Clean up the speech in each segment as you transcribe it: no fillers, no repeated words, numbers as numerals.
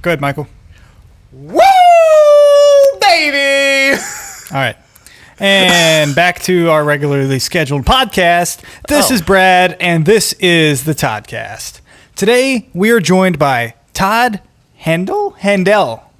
Go ahead, Michael. Woo, baby! All right. And back to our regularly scheduled podcast. This is Brad, and this is the Toddcast. Today, we are joined by Todd Handell. Handell.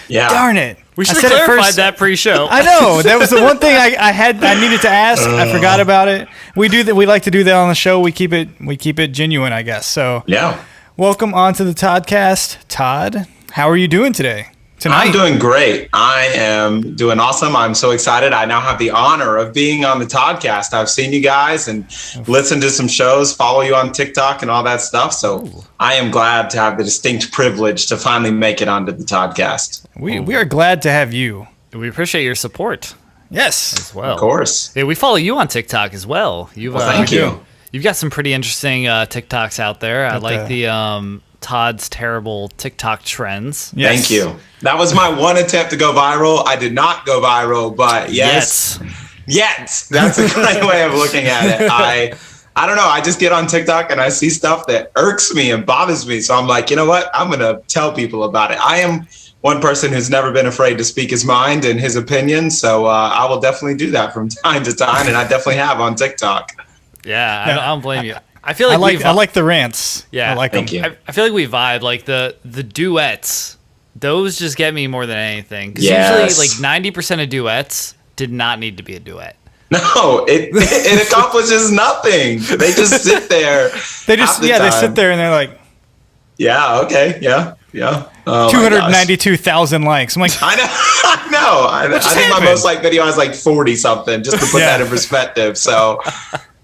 Yeah. Darn it. We should have clarified that pre-show. I know. That was the one thing I needed to ask. I forgot about it. We do that. We like to do that on the show. We keep it genuine, I guess. So yeah. Welcome onto the Toddcast. Todd, how are you doing tonight? I'm doing great. I am doing awesome. I'm so excited. I now have the honor of being on the Toddcast. I've seen you guys and listened to some shows, follow you on TikTok and all that stuff. So I am glad to have the distinct privilege to finally make it onto the Toddcast. We are glad to have you. We appreciate your support. Yes. As well. Of course. Yeah, we follow you on TikTok as well. Thank you. You've got some pretty interesting TikToks out there. I like the Todd's terrible TikTok trends. Yes. Thank you. That was my one attempt to go viral. I did not go viral, but yes. That's a great way of looking at it. I don't know. I just get on TikTok and I see stuff that irks me and bothers me. So I'm like, you know what? I'm going to tell people about it. I am one person who's never been afraid to speak his mind and his opinion. So I will definitely do that from time to time. And I definitely have on TikTok. Yeah, I don't blame you. I feel I like the rants. Yeah, I like them. I feel like we vibe. Like the duets, those just get me more than anything. Because usually, like 90% of duets did not need to be a duet. No, it accomplishes nothing. They just sit there. They sit there and they're like, yeah, okay, yeah. Oh 292,000 likes. I'm like, I know. I think my most liked video has like 40 something, just to put that in perspective. So.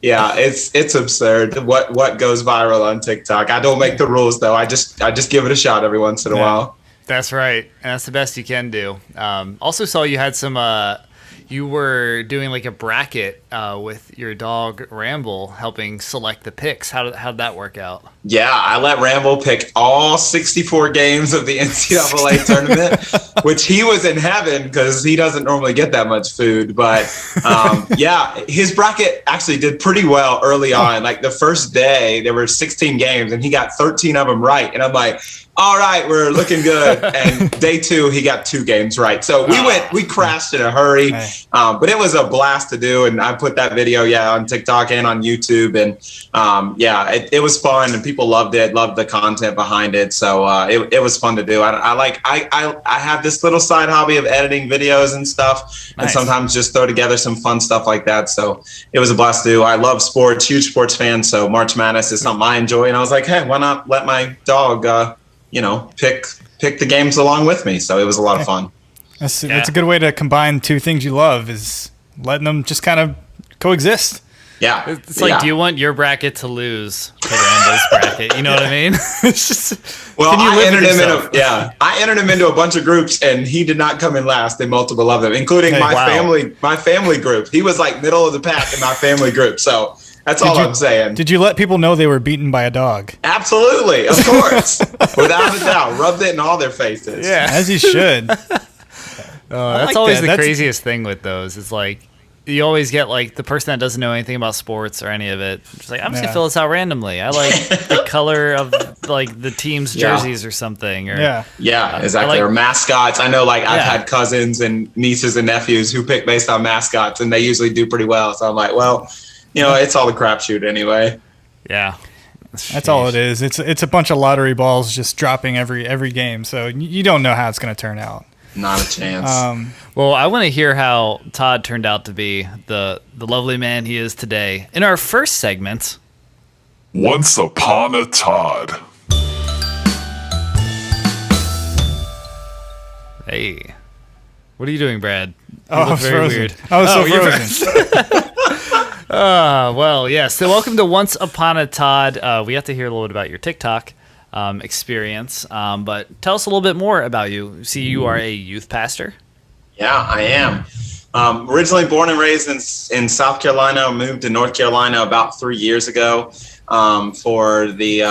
Yeah, it's absurd what goes viral on TikTok. I don't make the rules though. I just give it a shot every once in a while. That's right. And that's the best you can do. Also saw you had some you were doing like a bracket with your dog Ramble, helping select the picks. How'd that work out? Yeah, I let Ramble pick all 64 games of the NCAA tournament, which he was in heaven because he doesn't normally get that much food. But his bracket actually did pretty well early on. Like the first day, there were 16 games and he got 13 of them right. And I'm like, all right, we're looking good. And day 2, he got 2 games right. So we crashed in a hurry, but it was a blast to do. And I put that video, on TikTok and on YouTube. And it was fun and people loved the content behind it. So it was fun to do. I have this little side hobby of editing videos and stuff, and sometimes just throw together some fun stuff like that. So it was a blast to do. I love sports, huge sports fan. So March Madness is something I enjoy. And I was like, hey, why not let my dog, pick the games along with me. So it was a lot of fun. That's a good way to combine two things you love, is letting them just kind of coexist. Yeah. It's like, do you want your bracket to lose to Randall's bracket? You know what I mean? It's just, I entered him into a bunch of groups and he did not come in last in multiple of them, including my family group. He was like middle of the pack in my family group. So that's all I'm saying. Did you let people know they were beaten by a dog? Absolutely. Of course. Without a doubt. Rubbed it in all their faces. Yeah. As you should. That's always the craziest thing with those. It's like, you always get like the person that doesn't know anything about sports or any of it. Just like, I'm just gonna fill this out randomly. I like the color of like the team's jerseys or something. Or exactly. Or mascots. I know I've had cousins and nieces and nephews who pick based on mascots, and they usually do pretty well. So I'm like, well, it's all a crapshoot anyway. Yeah. That's all it is. It's a bunch of lottery balls just dropping every game. So you don't know how it's gonna turn out. Not a chance. Well, I want to hear how Todd turned out to be the lovely man he is today. In our first segment, Once Upon a Todd. Hey, what are you doing, Brad? I was very frozen. Weird. I was so frozen. Well, yes. So welcome to Once Upon a Todd. We have to hear a little bit about your TikTok experience, but tell us a little bit more about you. See, you are a youth pastor. Yeah, I am. Originally born and raised in South Carolina, moved to North Carolina about 3 years ago for the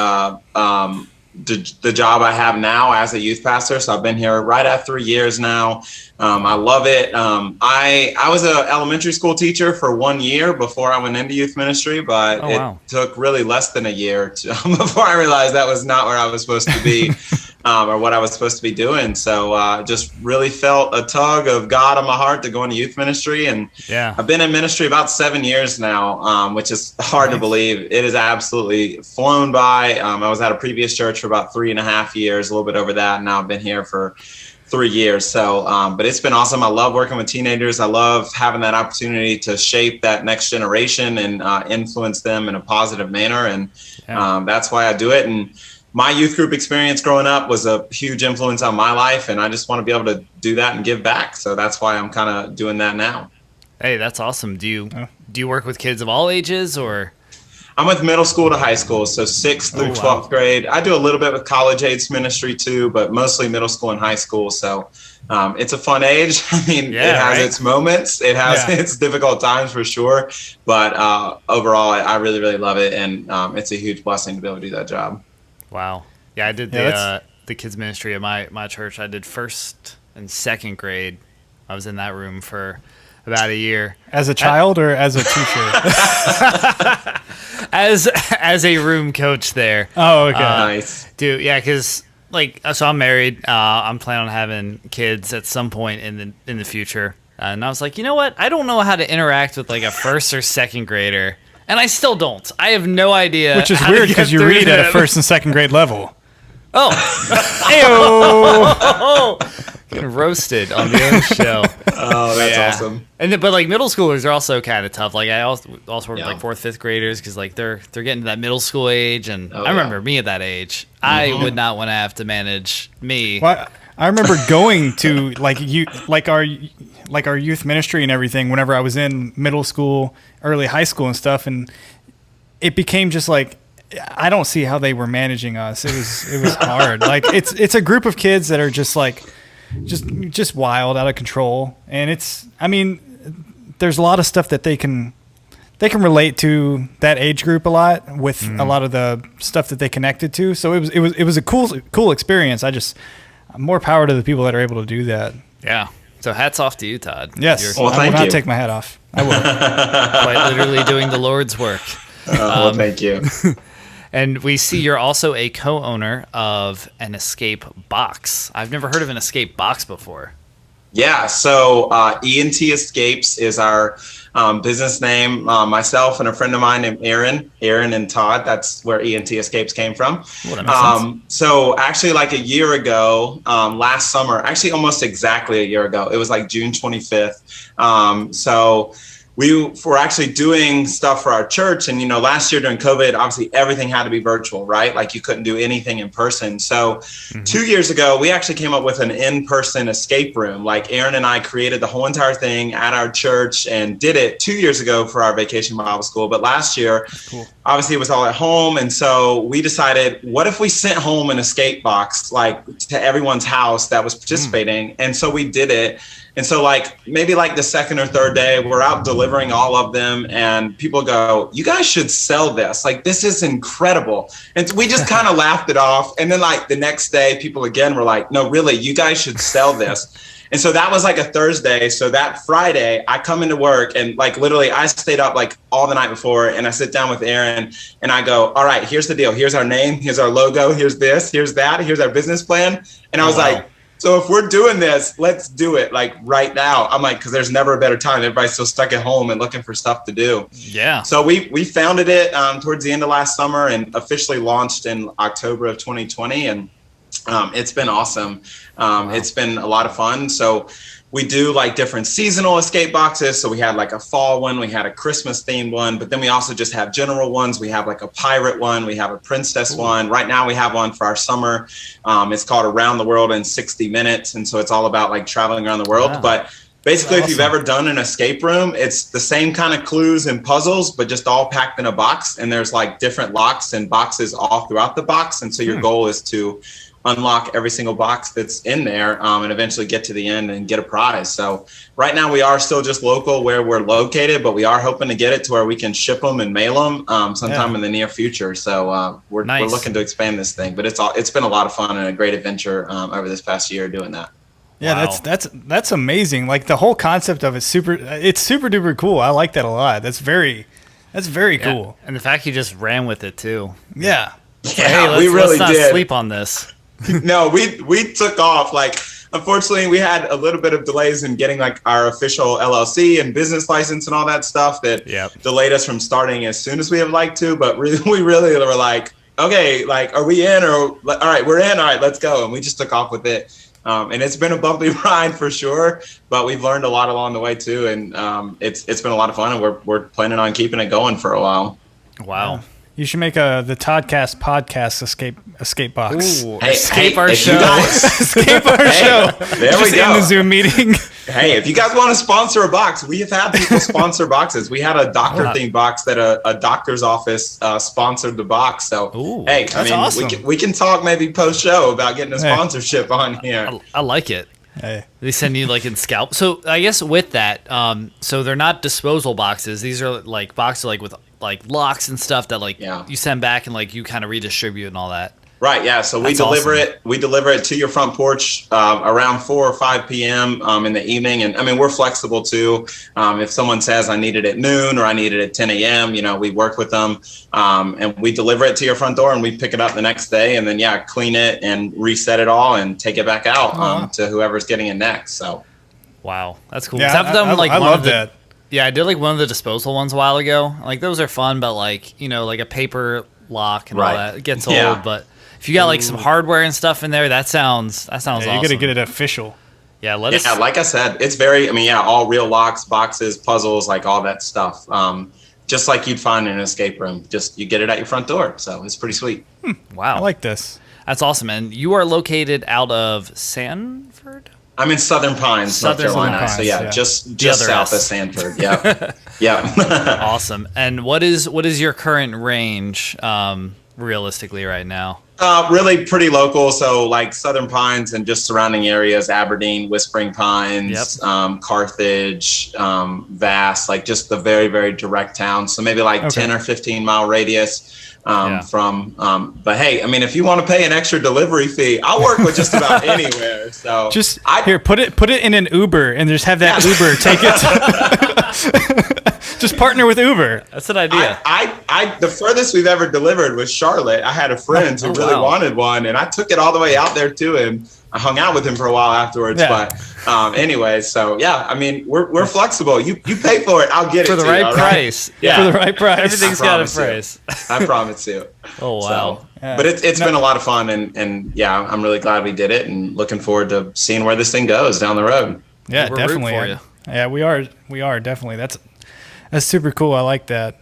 the job I have now as a youth pastor. So I've been here right at 3 years now. I love it. I was an elementary school teacher for 1 year before I went into youth ministry, but it took really less than a year before I realized that was not where I was supposed to be. Or what I was supposed to be doing. So just really felt a tug of God on my heart to go into youth ministry. And I've been in ministry about 7 years now, which is hard to believe. It is absolutely flown by. I was at a previous church for about 3.5 years, a little bit over that. And now I've been here for 3 years. So, but it's been awesome. I love working with teenagers. I love having that opportunity to shape that next generation and influence them in a positive manner. And that's why I do it. And my youth group experience growing up was a huge influence on my life, and I just want to be able to do that and give back. So that's why I'm kind of doing that now. Hey, that's awesome. Do you work with kids of all ages, or? I'm with middle school to high school, so 6th through 12th grade. I do a little bit with college age ministry too, but mostly middle school and high school. So it's a fun age. I mean, it has its moments. It has its difficult times for sure. But overall, I really, really love it. And it's a huge blessing to be able to do that job. Wow. Yeah, I did the kids ministry at my church. I did 1st and 2nd grade. I was in that room for about a year. As a child or as a teacher? as a room coach there. Oh, okay. Nice. Dude, yeah, because so I'm married. I'm planning on having kids at some point in the future. And I was like, you know what? I don't know how to interact with like a 1st or 2nd grader. And I still don't. I have no idea. Which is weird because you read at a 1st and 2nd grade level. Oh. Getting roasted on the other show. Oh, that's awesome. But like middle schoolers are also kind of tough. Like I also work with like 4th, 5th graders because like they're getting to that middle school age, and I remember me at that age. I would not want to have to manage me. Well, I remember going to our youth ministry and everything whenever I was in middle school, early high school and stuff, and it became just like I don't see how they were managing us. It was hard. Like it's a group of kids that are just like just wild, out of control, and there's a lot of stuff that they can relate to that age group a lot with a lot of the stuff that they connected to. So it was a cool experience. More power to the people that are able to do that. Yeah. So hats off to you, Todd. Yes. I will not take my hat off. I will. Quite literally doing the Lord's work. Well, thank you. And we see you're also a co-owner of an Escape box. I've never heard of an Escape box before. Yeah, so EntEscapes is our business name. Myself and a friend of mine named Aaron and Todd, that's where EntEscapes came from. Well, that makes sense. So actually like a year ago, last summer, actually almost exactly a year ago, it was like June 25th. So we were actually doing stuff for our church. And, last year during COVID, obviously everything had to be virtual, right? Like you couldn't do anything in person. So 2 years ago, we actually came up with an in-person escape room. Like Aaron and I created the whole entire thing at our church and did it 2 years ago for our vacation Bible school. But last year, obviously it was all at home. And so we decided, what if we sent home an escape box, like to everyone's house that was participating? And so we did it. And so maybe the second or third day, we're out delivering all of them and people go, you guys should sell this. Like, this is incredible. And we just kind of laughed it off. And then the next day, people again were like, no, really, you guys should sell this. And so that was a Thursday. So that Friday, I come into work and literally I stayed up all the night before and I sit down with Aaron and I go, all right, here's the deal. Here's our name. Here's our logo. Here's this. Here's that. Here's our business plan. And I was like, so if we're doing this, let's do it right now. I'm because there's never a better time. Everybody's still stuck at home and looking for stuff to do. Yeah. So we founded it towards the end of last summer and officially launched in October of 2020. And it's been awesome. It's been a lot of fun. So we do different seasonal escape boxes. So we had a fall one, we had a Christmas themed one, but then we also just have general ones. We have a pirate one, we have a princess one. Right now we have one for our summer. It's called Around the World in 60 Minutes. And so it's all about traveling around the world. Wow. But basically, if you've ever done an escape room, it's the same kind of clues and puzzles, but just all packed in a box. And there's different locks and boxes all throughout the box. And so your goal is to unlock every single box that's in there, and eventually get to the end and get a prize. So right now we are still just local where we're located, but we are hoping to get it to where we can ship them and mail them sometime in the near future. So we're looking to expand this thing, but it's been a lot of fun and a great adventure over this past year doing that. Yeah, wow. That's amazing. Like the whole concept of it's super duper cool. I like that a lot. That's very cool. And the fact you just ran with it too. Yeah. Yeah, we really let's not did. sleep on this. No, we took off. Like, unfortunately, we had a little bit of delays in getting like our official LLC and business license and all that stuff that delayed us from starting as soon as we would like to. But we really were like, okay, like, are we in? Or all right, we're in. All right, let's go. And we just took off with it. And it's been a bumpy ride for sure, but we've learned a lot along the way too. And it's been a lot of fun, and we're planning on keeping it going for a while. Wow. You should make the Toddcast podcast escape box. Ooh, escape our show. Escape our show. There just we go. In the Zoom meeting. Hey, if you guys want to sponsor a box, we have had people sponsor boxes. We had a doctor-themed box that a doctor's office sponsored the box. So, hey, I mean, awesome. we can talk maybe post-show about getting a sponsorship on here. I like it. Hey. They send you like in scalp. So I guess with that, so they're not disposal boxes. These are like boxes like with like locks and stuff that like you send back and like you kind of redistribute and all that. Right, yeah. So we deliver it. We deliver it to your front porch around 4 or 5 p.m. In the evening. And I mean, we're flexible too. If someone says I need it at noon or I need it at 10 a.m., you know, we work with them and we deliver it to your front door and we pick it up the next day and then clean it and reset it all and take it back out to whoever's getting it next. So, wow, that's cool. Yeah, I love that. Yeah, I did like one of the disposal ones a while ago. Like those are fun, but like like a paper lock and all that, it gets old, but. If you got like some hardware and stuff in there, that sounds awesome. You got to get it official. Yeah, like I said, it's very. I mean, all real locks, boxes, puzzles, like all that stuff. Just like you'd find in an escape room. Just you get it at your front door, so it's pretty sweet. Wow, I like this. That's awesome. And you are located out of Sanford? I'm in Southern Pines, North Carolina. So just south of Sanford. Yeah, yeah. Awesome. And what is your current range realistically right now? Really pretty local. So like Southern Pines and just surrounding areas, Aberdeen, Whispering Pines, Carthage, Vass, like just the very, very direct towns. So maybe like 10 or 15 mile radius from, but hey, I mean, if you want to pay an extra delivery fee, I'll work with just about anywhere. So just put it in an Uber and just have that Uber take it. Just partner with Uber. That's an idea. I the furthest we've ever delivered was Charlotte. I had a friend who really wanted one, and I took it all the way out there to him. I hung out with him for a while afterwards, but anyway, so I mean, we're flexible. You pay for it, I'll get it for the right price. Right? Yeah, for the right price. Everything's got a price. I promise you. Oh wow! So, but it's been a lot of fun, and I'm really glad we did it, and looking forward to seeing where this thing goes down the road. Yeah, we're definitely. For you. Yeah, we are definitely. That's super cool. I like that.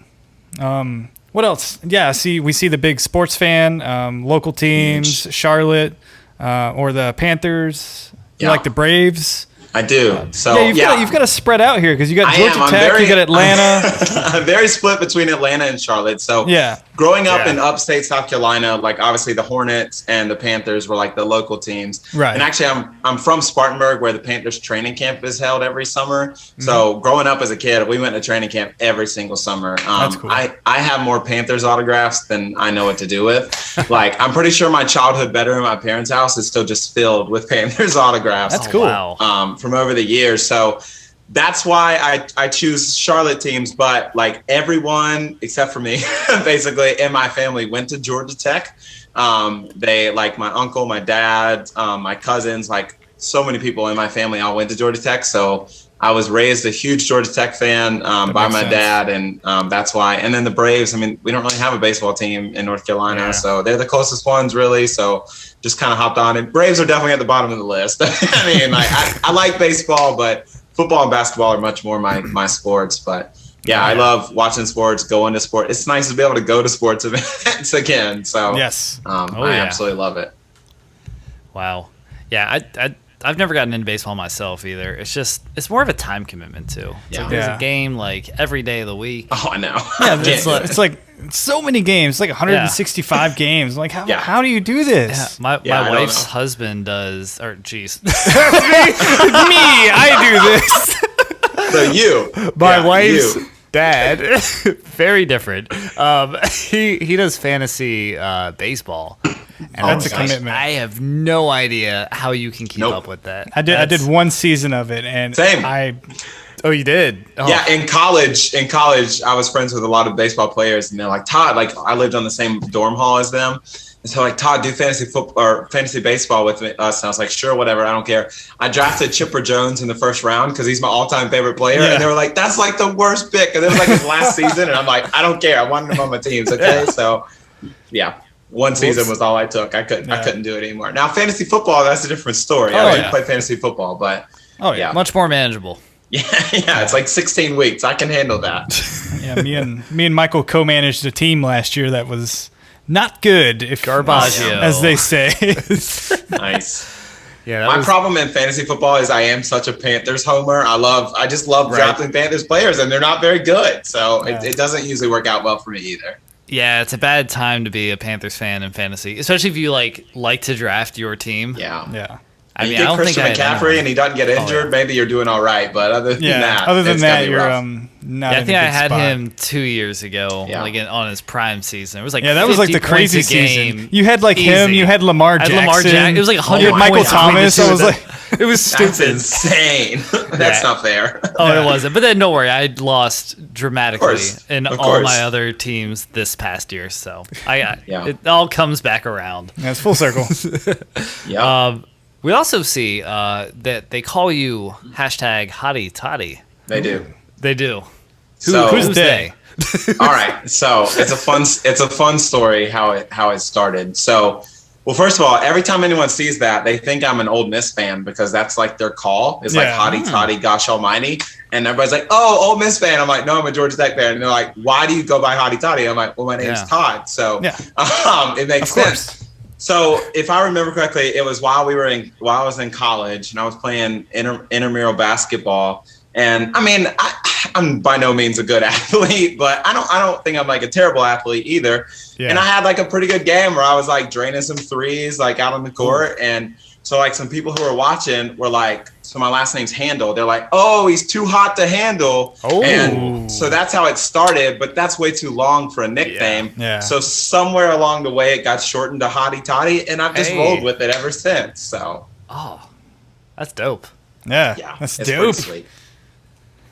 What else? Yeah, we see the big sports fan, local teams, Charlotte, or the Panthers. You like the Braves? I do. So you've got to spread out here because you got Georgia Tech, you got Atlanta. I'm very split between Atlanta and Charlotte. So growing up in upstate South Carolina, like obviously the Hornets and the Panthers were like the local teams. Right. And actually I'm from Spartanburg where the Panthers training camp is held every summer. So growing up as a kid, we went to training camp every single summer. That's cool. I have more Panthers autographs than I know what to do with. Like I'm pretty sure my childhood bedroom at my parents' house is still just filled with Panthers autographs. That's cool. Wow. From over the years. So that's why I choose Charlotte teams, but like everyone except for me, basically in my family went to Georgia Tech. They like my uncle, my dad, my cousins, like so many people in my family all went to Georgia Tech. So I was raised a huge Georgia Tech fan by my dad, and that's why. And then the Braves, I mean, we don't really have a baseball team in North Carolina, so they're the closest ones really. So just kind of hopped on it. Braves are definitely at the bottom of the list. I mean, like I like baseball, but football and basketball are much more my sports. But I love watching sports, going to sport. It's nice to be able to go to sports events again. So yes, I absolutely love it. Wow. Yeah, I've never gotten into baseball myself either. It's more of a time commitment too. It's like there's a game like every day of the week. Oh, I know. Yeah, it's like so many games, like 165 games. Like how do you do this? Yeah, my wife's husband does, or geez, Me, I do this. So you, my wife's dad, very different. He does fantasy baseball. And that's a commitment. I have no idea how you can keep up with that. I did one season of it, and same. Oh, you did? Oh. Yeah, in college, I was friends with a lot of baseball players, and they're like, Todd, like I lived on the same dorm hall as them. And so like, Todd, do fantasy football or fantasy baseball with us. And I was like, sure, whatever, I don't care. I drafted Chipper Jones in the first round because he's my all-time favorite player. Yeah. And they were like, that's like the worst pick. And it was like his last season. And I'm like, I don't care. I wanted him on my teams. Okay. So yeah. One season was all I took. I couldn't do it anymore. Now fantasy football, that's a different story. I didn't play fantasy football, but much more manageable. Yeah, it's like 16 weeks. I can handle that. Yeah, me and Michael co-managed a team last year that was not good, if Garbaggio, as they say. Nice. Yeah, my problem in fantasy football is I am such a Panthers homer. I just love drafting Panthers players, and they're not very good. So it doesn't usually work out well for me either. Yeah, it's a bad time to be a Panthers fan in fantasy, especially if you like to draft your team. Yeah. I mean, you get Christian McCaffrey and he doesn't get injured, maybe you're doing all right. But other than that, you're not. I think I had spot. him 2 years ago, on his prime season. It was like that was like the crazy season. You had like easy. him, you had Lamar Jackson. It was like 100 you had Michael Thomas. I was like, it was stupid. That's insane. That's not fair. It wasn't. But then don't worry, I lost dramatically in all my other teams this past year. So it all comes back around. Yeah, it's full circle. We also see that they call you #Hottie Toddy. They do. They do. Who's they? All right. So it's a fun story how it started. So, well, first of all, every time anyone sees that, they think I'm an Ole Miss fan because that's like their call. It's like Hottie Toddy, gosh almighty. And everybody's like, oh, Ole Miss fan. I'm like, no, I'm a Georgia Tech fan. And they're like, why do you go by Hottie Toddy? I'm like, well, my name's Todd. So it makes sense. So if I remember correctly, it was while I was in college and I was playing intramural basketball. And I mean, I'm by no means a good athlete, but I don't think I'm like a terrible athlete either. Yeah. And I had like a pretty good game where I was like draining some threes like out on the court. And so like some people who were watching were like, so my last name's Handell. They're like, oh, he's too hot to handle. Oh. And so that's how it started, but that's way too long for a nickname. Yeah. So somewhere along the way, it got shortened to Hottie Toddy, and I've just rolled with it ever since. So. Oh, that's dope. Yeah, that's dope. Sweet.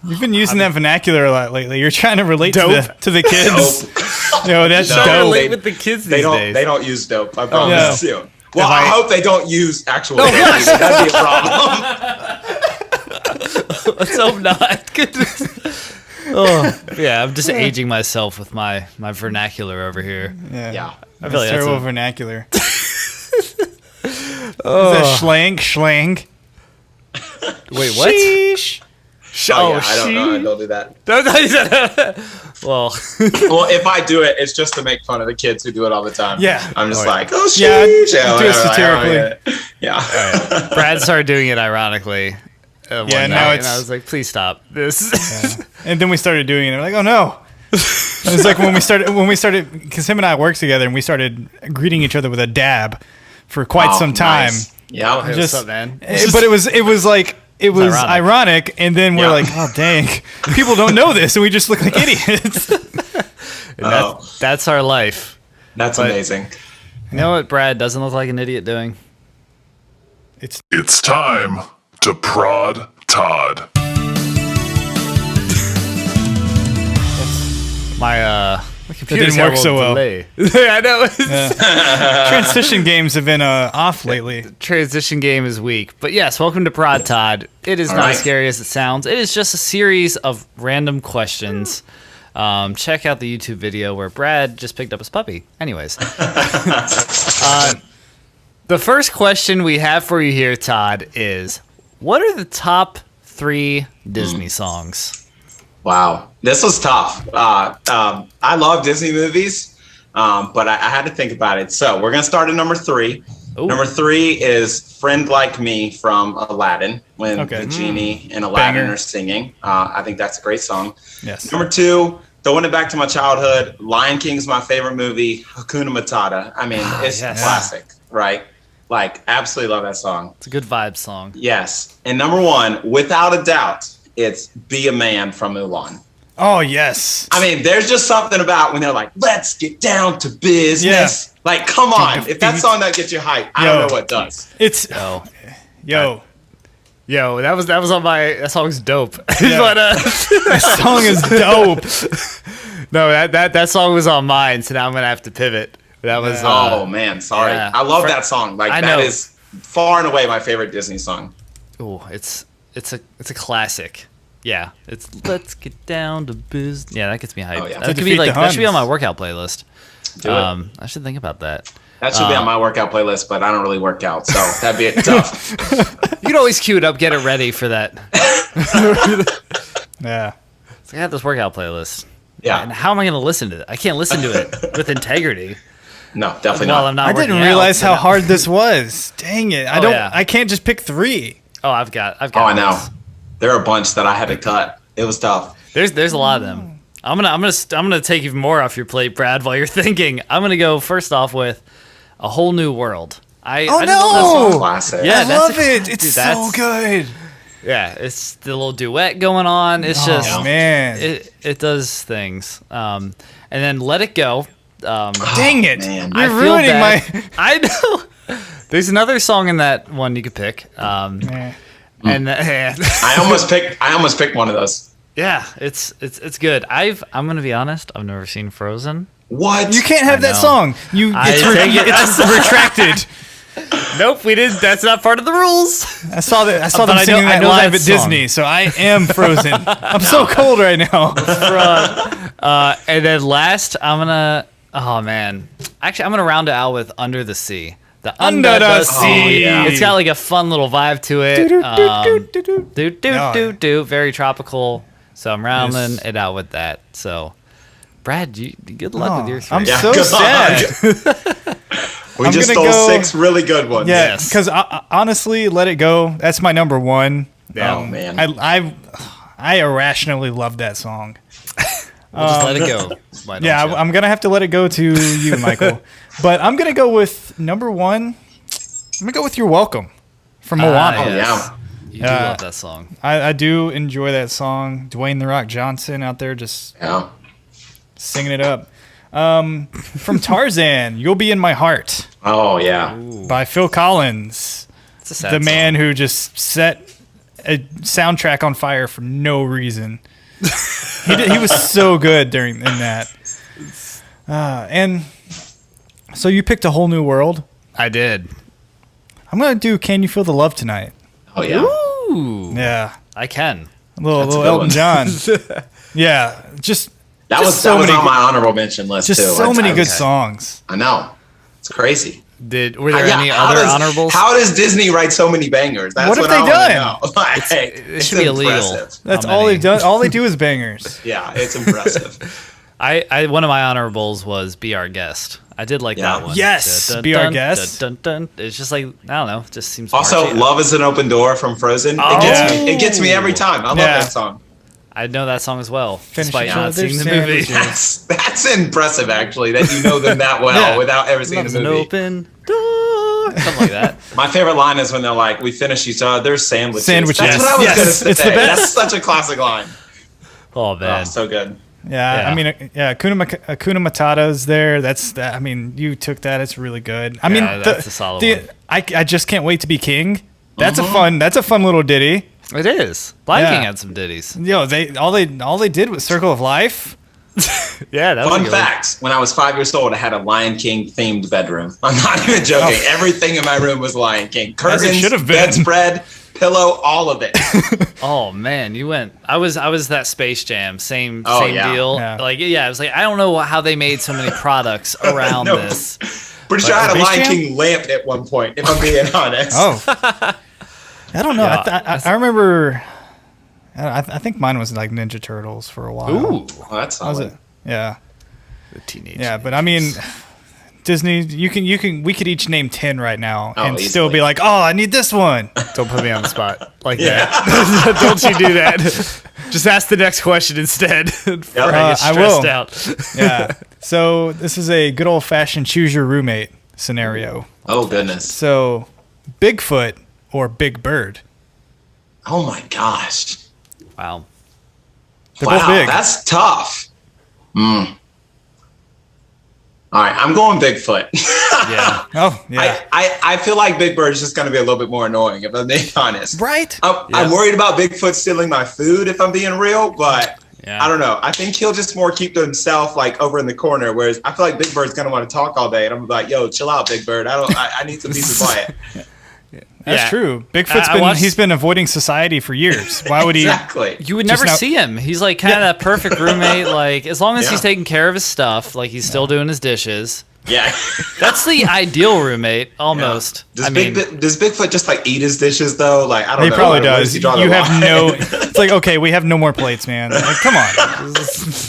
You've been using that vernacular a lot lately. You're trying to relate to the kids. That's dope. Relate with the kids these days. They don't use dope. I promise you. Well, I hope they don't use actual dope. That'd be a problem. Let's hope not. I'm just aging myself with my vernacular over here. Yeah. I feel like that's terrible vernacular. Is that schlang? Wait, what? Sheesh. I don't know. I don't do that. Well, if I do it, it's just to make fun of the kids who do it all the time. Yeah. I'm just like, oh, sheesh. Yeah, do it satirically. Yeah. Brad started doing it ironically. Now and I was like, please stop this. Yeah. And then we started doing it. And we're like, oh no. It was like when we started, because him and I worked together and we started greeting each other with a dab for quite some time. Nice. Yeah. Hey, what's up, man? But it was ironic, and then we're like, oh dang, people don't know this, and we just look like idiots. That's our life. That's amazing. You know what Brad doesn't look like an idiot doing? It's time to prod Todd. My computer didn't work so well. I know. Transition games have been off lately. The transition game is weak. But yes, welcome to Prod Todd. It is not as scary as it sounds. It is just a series of random questions. Check out the YouTube video where Brad just picked up his puppy. Anyways. The first question we have for you here, Todd, is what are the top 3 Disney songs? Wow, this was tough. I love Disney movies, but I had to think about it. So we're going to start at number 3. Ooh. Number 3 is Friend Like Me from Aladdin, when the genie and Aladdin are singing. I think that's a great song. Yes. Number 2, throwing it back to my childhood, Lion King's my favorite movie, Hakuna Matata. I mean, it's a classic, right? Like, absolutely love that song. It's a good vibe song. Yes. And number 1, without a doubt, it's Be a Man from Mulan. Oh, yes. I mean, there's just something about when they're like, let's get down to business. Yeah. Like, come on. If that song that gets you hyped, I don't know what does. It's Yo, that was on my. That song's dope. Yeah. But, that song is dope. No, that song was on mine, so now I'm gonna have to pivot. That was. Oh man, sorry. Yeah. I love that song. Like that is far and away my favorite Disney song. Oh, it's a classic. Yeah, it's Let's Get Down to Business. Yeah, that gets me hyped. Oh, yeah. That should be on my workout playlist. Do it. I should think about that. That should be on my workout playlist, but I don't really work out, so that'd be tough. You can always cue it up, get it ready for that. Yeah. So I got this workout playlist. Yeah. And how am I going to listen to it? I can't listen to it with integrity. No, definitely While not. I'm not I didn't working realize out, how hard this was. Dang it. I can't just pick 3. Oh, I've got. Oh, I know. this. There are a bunch that I had to cut. It was tough. There's a lot of them. I'm gonna take even more off your plate, Brad. While you're thinking, I'm gonna go first off with A Whole New World. I just love that Classic. Yeah, I love it. It's so good. Yeah, it's the little duet going on. It's just man. it does things. And then Let It Go. Dang it. Man. You're ruining my. I know. There's another song in that one you could pick. And I almost picked one of those. yeah, it's good. I'm gonna be honest. I've never seen Frozen. What? You can't have that know. song. It's retracted. Nope, we didn't. That's not part of the rules. I saw them I singing know that live that at Disney, so I am frozen. I'm so cold right now. And then last, I'm gonna. Oh man, actually, I'm gonna round it out with Under the Sea. Under the Sea. Oh, yeah. It's got like a fun little vibe to it. Do. Very tropical. So I'm rounding it out with that. So, Brad, good luck with your 3. I'm Yeah, so good sad. We I'm just gonna stole go- 6 really good ones. Yeah, Yes. because honestly, Let It Go. That's my number 1. Oh man. I irrationally love that song. We'll just let it go. Why don't Yeah, you? I'm gonna have to let it go to you, Michael. But I'm gonna go with number 1. I'm gonna go with You're Welcome from Moana. Oh, Yes. yeah. You do love that song. I do enjoy that song. Dwayne The Rock Johnson out there just Yeah. singing it up. From Tarzan, You'll Be in My Heart Oh yeah. by Phil Collins, It's a sad the man song. who just set a soundtrack on fire for no reason. He was so good in that. And so you picked A Whole New World. I did. I'm gonna do Can You Feel the Love Tonight? Oh yeah. Ooh. Yeah, I can. a little That's a good Elton one. John. Yeah, just That just was so many on my honorable mention list just too. so many good okay. songs. I know. It's crazy. Were there any other honorables? How does Disney write so many bangers? That's What have I they wanna done? know. Like, It should be illegal. impressive. That's How all many? they've done. All they do is bangers. Yeah, it's impressive. I one of my honorables was Be Our Guest. I did like Yeah. that one. Yes, Dun, Be Our dun, Guest. dun, dun, dun. It's just like I don't know. It just seems. Also, marchy. Love is an Open Door from Frozen. It gets me every time. I love Yeah. that song. I know that song as well, Finish despite each not other's seeing the movie. sandwiches. That's impressive, actually, that you know them that well Yeah. without ever seeing Love's the an movie. open door, something like that. My favorite line is when they're like, "We finish each other's sandwiches." Sandwiches. That's what I was Yes, going to say. it's the best. That's such a classic line. Oh Oh, man, so good. Yeah, Yeah. I mean, Hakuna Matata's there. That's that. I mean, you took that. It's really good. I mean, that's a solid one. I just can't wait to be king. That's a fun little ditty. it is. Lion Yeah. King had some ditties. Yo, all they did was Circle of Life. Yeah, that was a Fun good fact: when I was 5 years old, I had a Lion King themed bedroom. I'm not even joking. Everything in my room was Lion King. Curtains, should have been. bedspread, pillow, all of it. one. Oh man, you went. I was that Space Jam. Same yeah. deal. Yeah. Like I was like, I don't know how they made so many products around No. this. Pretty sure I had a Space Lion Jam? King lamp at one point, if I'm being honest. Oh, I don't know. Yeah, I remember. I think mine was like Ninja Turtles for a while. Ooh, Oh, that's Was solid. it? Yeah, the teenage. yeah. But I mean, Disney, we could each name 10 right now and easily. still be like, oh, I need this one. Don't put me on the spot like that. Don't you do that. Just ask the next question instead. I will. Out. Yeah. So this is a good old fashioned choose your roommate scenario. Oh goodness. So Bigfoot or Big Bird? Oh my gosh. Wow. They're both big. That's tough. All right, I'm going Bigfoot. Yeah. Oh, yeah. I feel like Big Bird is just going to be a little bit more annoying, if I'm being honest. Right? I'm worried about Bigfoot stealing my food, if I'm being real, but Yeah. I don't know. I think he'll just more keep to himself, like over in the corner, whereas I feel like Big Bird's going to want to talk all day, and I'm like, yo, chill out, Big Bird. I need some peace and quiet. That's true. Bigfoot's he's been avoiding society for years. Why would he? Exactly. You would never see him. He's like kind of that perfect roommate. Like as long as he's taking care of his stuff, like he's still doing his dishes. Yeah. That's the ideal roommate, almost. Does Bigfoot just like eat his dishes though? Like I don't know. He probably does. He You have no. It's like, okay, we have no more plates, man. Like, come on.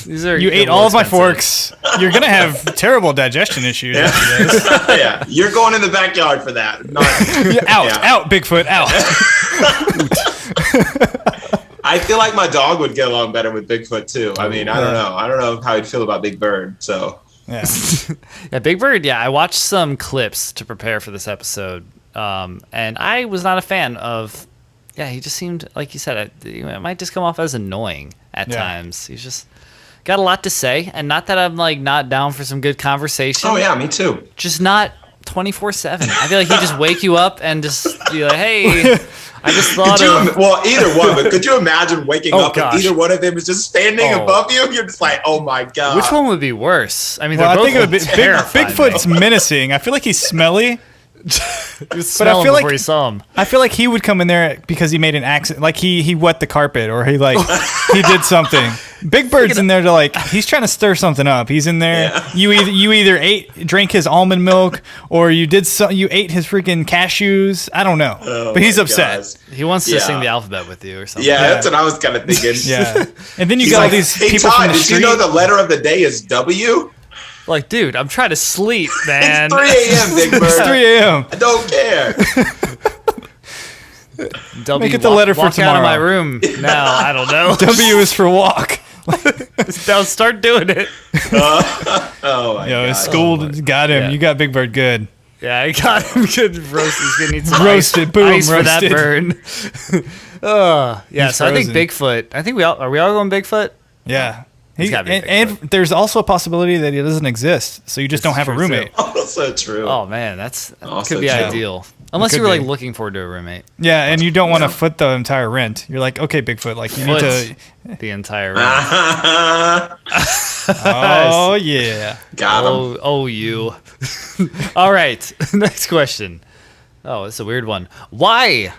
You ate all of my forks. You're gonna have terrible digestion issues after this. Yeah, you're going in the backyard for that. Out, Bigfoot, out. I feel like my dog would get along better with Bigfoot too. I mean, I don't know. I don't know how he'd feel about Big Bird. So. Yeah. Yeah, Big Bird. Yeah, I watched some clips to prepare for this episode, and I was not a fan of. Yeah, he just seemed like you said. It might just come off as annoying at times. He's just got a lot to say, and not that I'm like not down for some good conversation. Oh yeah, me too. Just not 24/7. I feel like he just wake you up and just be like, "Hey, I just thought of." Well, either one, but could you imagine waking up and either one of them is just standing above you? You're just like, "Oh my god." Which one would be worse? I mean, I think it would Bigfoot's menacing. I feel like he's smelly. But I feel like he saw him. I feel like he would come in there because he made an accident, like he wet the carpet or he did something. Big Bird's in there to like he's trying to stir something up. He's in there. Yeah. You either drank his almond milk or you ate his freaking cashews. I don't know, but he's upset. Gosh. He wants to sing the alphabet with you or something. Yeah, that's what I was kind of thinking. Yeah, and then you got all these people Todd, from the street. Did you know the letter of the day is W? Like, dude, I'm trying to sleep, man. It's 3 a.m., Big Bird. It's 3 a.m. I don't care. Make it the letter for walk tomorrow. Out of my room now. I don't know. W is for walk. Now start doing it. Oh my god. School got him. Yeah. You got Big Bird good. Yeah, I got him good roast. He's gonna need some roasted. Ice, Boom, ice for that roasted. burn. Yeah, He's so frozen. I think Bigfoot. I think are we all going Bigfoot? Yeah. He's gotta be and there's also a possibility that he doesn't exist, so you just don't have a true, roommate. Also true. Oh man, that could be true. ideal. Unless you were like looking forward to a roommate. Yeah, and you don't want to foot the entire rent. You're like, okay, Bigfoot, like you need to. The entire rent. Oh yeah. Got him. Oh you. All right, next question. Oh, it's a weird one. Why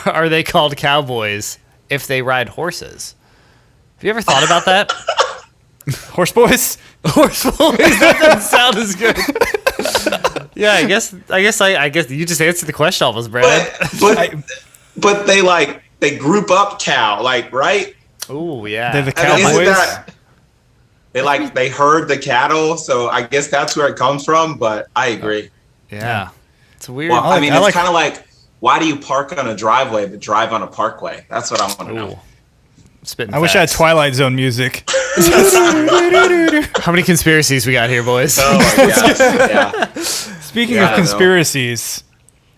are they called cowboys if they ride horses? Have you ever thought about that? Horse boys. Horse boys. That doesn't sound as good. Yeah, I guess you just answered the question almost, Brad. But they group up cow, like, right? Oh yeah. They're the I mean, cowboys. they herd the cattle, so I guess that's where it comes from. But I agree. Yeah, it's weird. Well, it's kind of like, why do you park on a driveway but drive on a parkway? That's what I want to know. Spitting I wish I had facts. Twilight Zone music. How many conspiracies we got here, boys? Oh my gosh. Yeah. Speaking of conspiracies,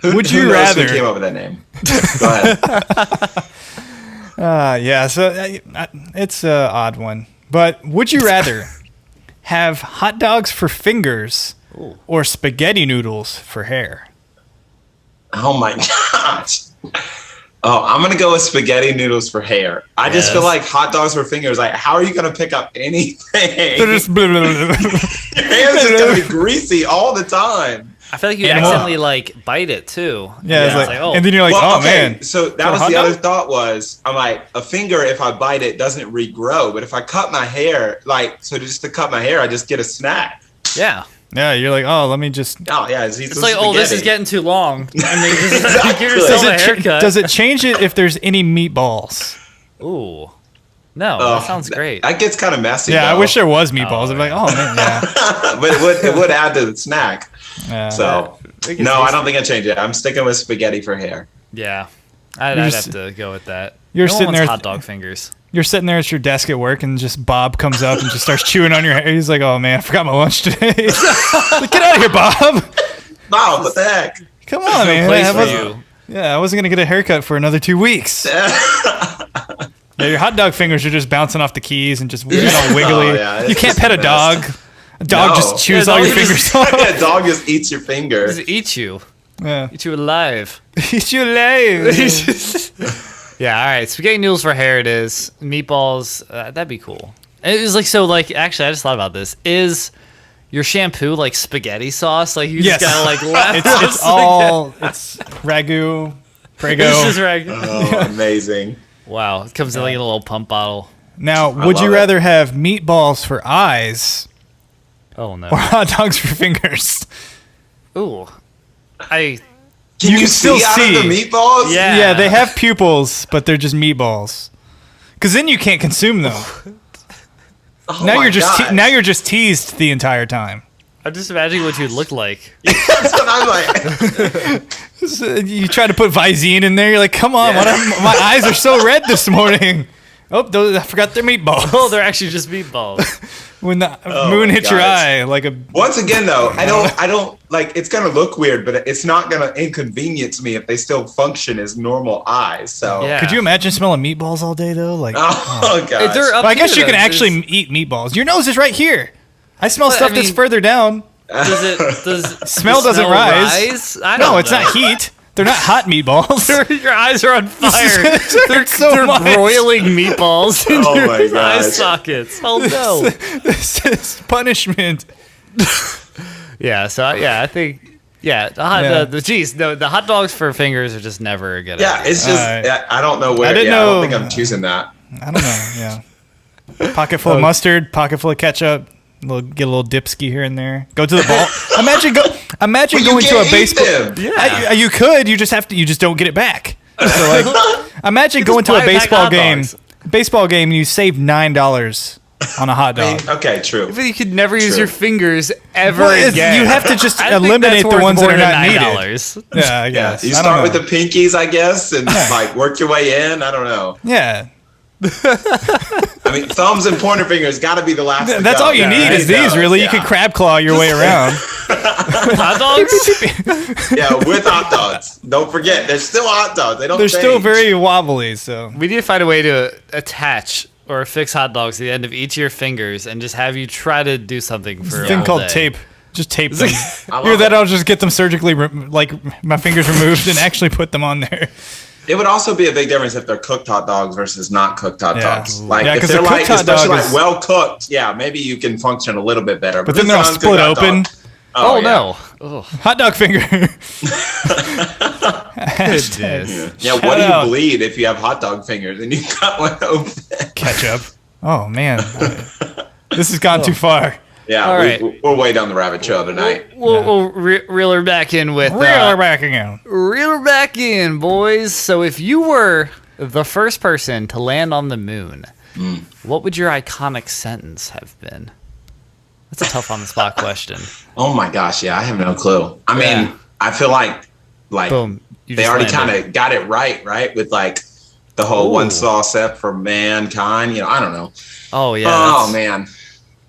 would Who you knows rather? who came up with that name? Go ahead. Yeah, so it's an odd one. But would you rather have hot dogs for fingers or spaghetti noodles for hair? Oh my gosh. Oh, I'm going to go with spaghetti noodles for hair. I just feel like hot dogs for fingers. Like, how are you going to pick up anything? They're just blah, blah, blah, blah. Your hands just going to be greasy all the time. I feel like you accidentally like bite it too. Yeah, it's It's like, like, and then you're like, Well, oh man. So that was the other thought was, I'm like, a finger, if I bite it, doesn't regrow. But if I cut my hair, just to cut my hair, I just get a snack. Yeah. Yeah, you're like, oh, let me just. Oh, yeah. It's like, oh, this is getting too long. And then you just give Exactly. yourself a haircut. Does it change it if there's any meatballs? Ooh. No, that sounds great. That gets kind of messy. Yeah, though. I wish there was meatballs. I'd be like, oh man, yeah. But it would add to the snack. Yeah. So no, I don't think I'd change it. I'm sticking with spaghetti for hair. Yeah, I'd have to go with that. You're no sitting one there, wants hot dog fingers. You're sitting there at your desk at work, and just Bob comes up and just starts chewing on your hair. He's like, oh man, I forgot my lunch today. Like, get out of here, Bob. Bob, what the heck? Come on, man. Place for you. Yeah, I wasn't gonna get a haircut for another 2 weeks. Yeah, your hot dog fingers are just bouncing off the keys and just wiggly. Oh, yeah, You can't pet a dog. A dog just chews all your fingers off. Yeah, a dog just eats your finger. Just eat you. Yeah. Eat you alive. Eat you alive. Yeah, all right. Spaghetti noodles for hair it is. Meatballs, that'd be cool. It was like, so like, actually, I just thought about this. Is your shampoo like spaghetti sauce? Like, you just gotta like lap it's ragu, Prego. It's just ragu. Oh, amazing. Wow. It comes in like in a little pump bottle. Now, would you rather have meatballs for eyes Oh, no. or hot dogs for fingers? Ooh. Can You you can still see out of the see. meatballs? Yeah. Yeah, they have pupils, but they're just meatballs. Because then you can't consume them. Oh now my you're just gosh. now you're just teased the entire time. I'm just imagining what you'd look like. That's what I'm like. You try to put Visine in there. You're like, come on, Yeah. my eyes are so red this morning. Oh, I forgot they're meatballs. Oh, they're actually just meatballs. When the Oh moon my hits your gosh. eye, like a Once again, though, I don't like. It's gonna look weird, but it's not gonna inconvenience me if they still function as normal eyes. So, Yeah. Could you imagine smelling meatballs all day though? Like, oh gosh. They're up well, I guess here, you can though. actually eat meatballs. Your nose is right here. I smell But, stuff I that's mean- further down. Does Smell the doesn't smell rise. I don't No, it's know. not heat. They're not hot meatballs. Your eyes are on fire. They're so They're much. broiling meatballs in Oh my your eye gosh. sockets. Oh no. This is punishment. Yeah. So I think the hot dogs for fingers are just never a good Yeah, idea. it's just Alright. I don't know where. I didn't I know- don't think I'm choosing that. I don't know. Yeah. Pocket full of mustard. Pocket full of ketchup. Get a little dipski here and there. Go to the ball. Imagine But you going to a can't eat baseball. them. Yeah. You could. You just have to. You just don't get it back. So like, imagine going to buy a a pack of baseball hot game. dogs. Baseball game. And you save $9 on a hot dog. Okay, true. But you could never use True. your fingers ever Well, again. you have to just I think eliminate that's the worth ones that more are than not needed. $9. Yeah, I Yeah, guess. you I don't start with know. the pinkies, I guess, and like work your way in. I don't know. Yeah. I mean, thumbs and pointer fingers got to be the last. to That's go. all you need is these. Really, you Yeah. could crab claw your way around. Hot dogs? Yeah, with hot dogs. Don't forget, they're still hot dogs. They don't. They're still change. very wobbly. So We need to find a way to attach or affix hot dogs to the end of each of your fingers and just have you try to do something for a a thing whole called day. tape. Just tape them. I love Either that, it. I'll just get them surgically, like my fingers removed, and actually put them on there. It would also be a big difference if they're cooked hot dogs versus not cooked hot Yeah. dogs. Like Yeah, if 'cause they're a like, cooked hot especially dog like is- well cooked, yeah, maybe you can function a little bit better. But then this they'll sounds split good hot open. dog. Oh, yeah. no. Ugh. Hot dog finger. Goodness. Yeah, what do you out. bleed if you have hot dog fingers and you cut one open? Ketchup. Oh man, this has gone too far. Yeah, All right. we're way down the rabbit trail tonight. We'll reel her back in with... Reel her back again. Reel her back in, boys. So if you were the first person to land on the moon, what would your iconic sentence have been? That's a tough on-the-spot question. Oh my gosh, yeah, I have no clue. I mean, Yeah. I feel like Boom. You they just already landed. kind of got it right? With like the whole Ooh. one small step for mankind. I don't know. Oh, yeah. Oh that's- man.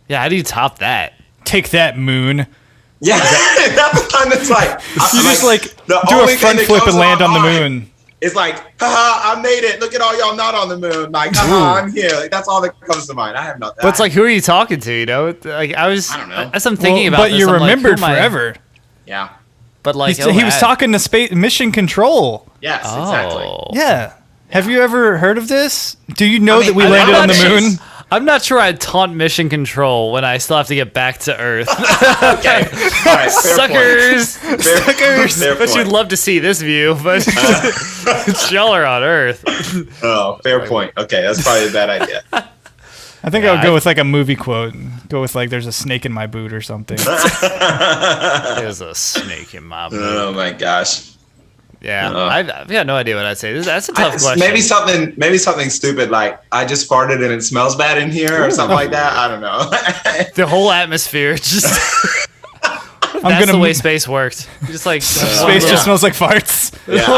Yeah, how do you top that? Take that, moon. Yeah, that's the kind that's like You just like the do a only front thing that flip comes and to land my on the mind moon. It's like, haha, I made it. Look at all y'all not on the moon. Like, haha, I'm here. Like, that's all that comes to mind. I have not. But it's like, who are you talking to? You know, like I don't know. As I'm thinking about But this, you're I'm like, who remembered am I- forever. yeah, But like, He was talking to space mission control. yes, exactly. Oh. Yeah. Have you ever heard of this? Do you know I mean, that we I'm landed not on the sure. moon? I'm not sure I'd taunt mission control when I still have to get back to Earth. Okay, all right, fair Suckers! Point. Fair But you'd point. love to see this view, but y'all are on Earth. Oh, fair point. Okay, that's probably a bad idea. I think I would go with like a movie quote. Go with like, "There's a snake in my boot" or something. There's a snake in my boot. Oh my gosh. Yeah, I've got no idea what I'd say. That's a tough question. Maybe something stupid like I just farted and it smells bad in here or something like that. I don't know. The whole atmosphere just. That's the way space worked. Just like space just smells like farts. Yeah.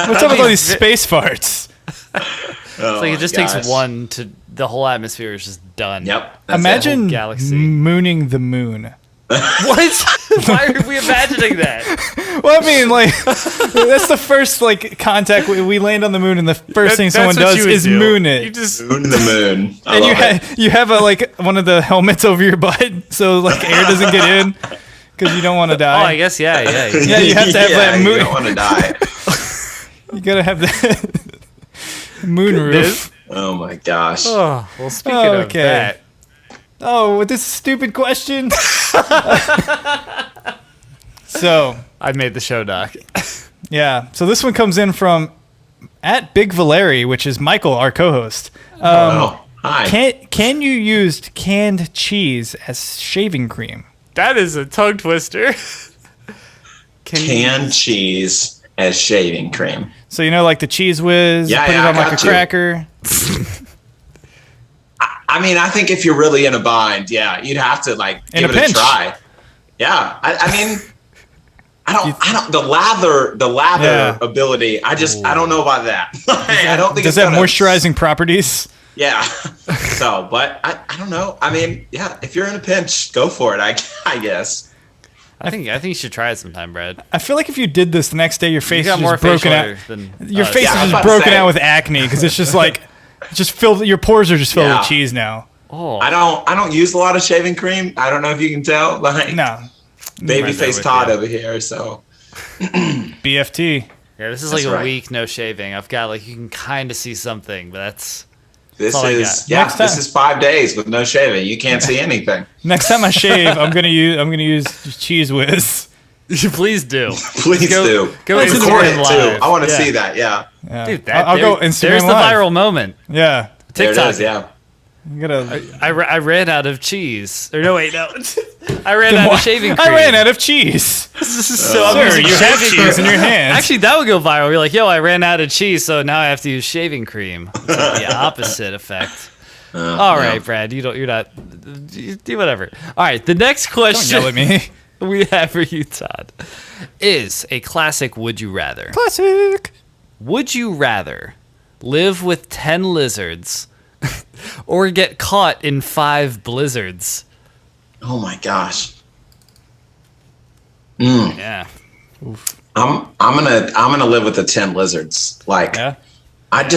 What's up with all these space farts? It's like it just takes one to the whole atmosphere is just done. Yep. Imagine galaxy. mooning the moon. What? Why are we imagining that? Well, I mean, like, that's the first like contact. We land on the moon, and the first thing someone does is moon it. You just moon the moon. And you have like one of the helmets over your butt, so like air doesn't get in because you don't want to die. Oh, I guess yeah. Yeah, you have to have that moon. You don't want to die. You gotta have that moon roof. Oh my gosh. Oh, well, speaking of that. Oh, with this stupid question. So I made the show doc. Yeah. So this one comes in from at Big Valeri, which is Michael, our co-host. Hi. Can you use canned cheese as shaving cream? That is a tongue twister. Canned cheese as shaving cream. So like the Cheese Whiz, put it on like a cracker. I mean, I think if you're really in a bind, you'd have to like give it a try. Yeah, I mean, I don't. The lather ability. I don't know about that. I don't think. Does it have moisturizing properties? Yeah. So, but I don't know. I mean, if you're in a pinch, go for it. I guess. I think you should try it sometime, Brad. I feel like if you did this the next day, your face is just broken out. Your face is just broken out with acne because it's just like. Just filled. Your pores are just filled with cheese now. Oh, I don't use a lot of shaving cream. I don't know if you can tell. Like, no, babyface Todd over here. So BFT. Yeah, this is like a week no shaving. I've got like you can kind of see something, but this is 5 days with no shaving. You can't see anything. Next time I shave, I'm gonna use Cheese Whiz. Please do. Please do. Go record it too. I want to see that. Yeah. Dude, I'll go Instagram There's the live. viral moment. Yeah. TikTok. There it is, yeah. You gotta. I ran out of cheese. Or no, wait, no. I ran out of shaving cream. I ran out of cheese. So I'm using you have cheese in your hand. Actually, that would go viral. You're like, yo, I ran out of cheese, so now I have to use shaving cream. It's like the opposite effect. All right, Brad. You're not. You do whatever. All right, the next question. Don't yell at me. We have for you, Todd, is a classic Would You Rather. Classic. Would you rather live with 10 lizards or get caught in 5 blizzards? Oh my gosh. Yeah. Oof. I'm gonna live with the 10 lizards. Like I